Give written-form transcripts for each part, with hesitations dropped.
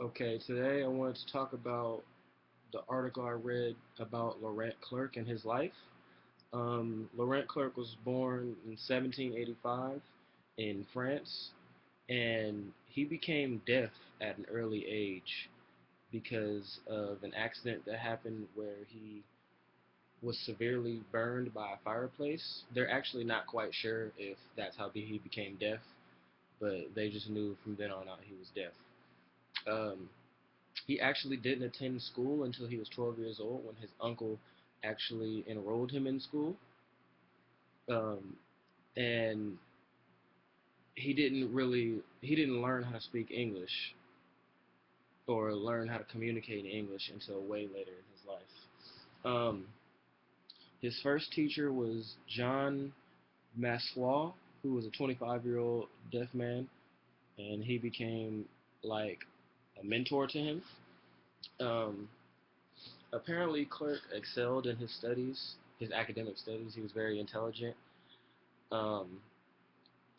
Okay, today I wanted to talk about the article I read about Laurent Clerc and his life. Laurent Clerc was born in 1785 in France, and he became deaf at an early age because of an accident that happened where he was severely burned by a fireplace. They're actually not quite sure if that's how he became deaf, but they just knew from then on out he was deaf. Um, He actually didn't attend school until he was 12 years old when his uncle actually enrolled him in school. Um, and he didn't learn how to speak English or learn how to communicate in English until way later in his life. His first teacher was John Massois, who was a 25-year-old deaf man, and he became like a mentor to him. Um, Apparently, Clerc excelled in his studies, his academic studies. He was very intelligent, um,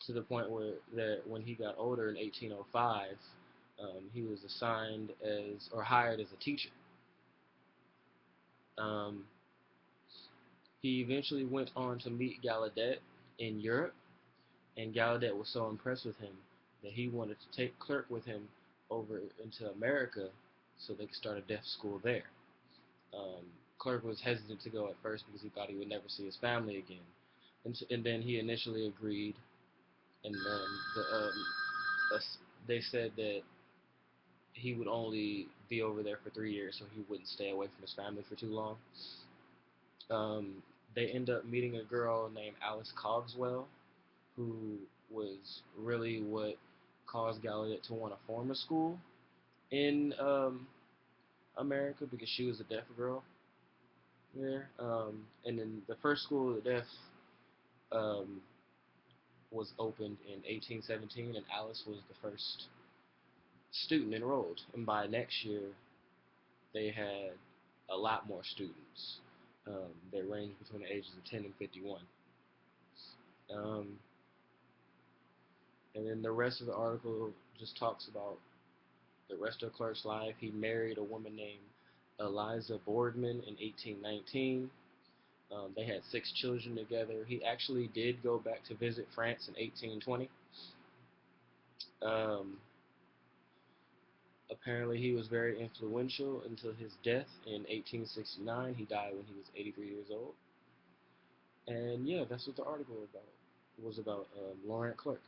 to the point where that when he got older in 1805, he was assigned as or hired as a teacher. Um, he eventually went on to meet Gallaudet in Europe, and Gallaudet was so impressed with him that he wanted to take Clerc with him over into America so they could start a deaf school there. Um, Clerc was hesitant to go at first because he thought he would never see his family again, and then he initially agreed, and then they said that he would only be over there for 3 years, so he wouldn't stay away from his family for too long. Um, they end up meeting a girl named Alice Cogswell, who was really what caused Gallaudet to want to form a school in America because she was a deaf girl there. And then the first school of the deaf um, was opened in 1817, and Alice was the first student enrolled. And by next year, they had a lot more students. They ranged between the ages of 10 and 51. Um, and then the rest of the article just talks about the rest of Clark's life. He married a woman named Eliza Boardman in 1819. They had 6 children together. He actually did go back to visit France in 1820. Um, Apparently, he was very influential until his death in 1869. He died when he was 83 years old. And yeah, that's what the article about was about Laurent Clerc.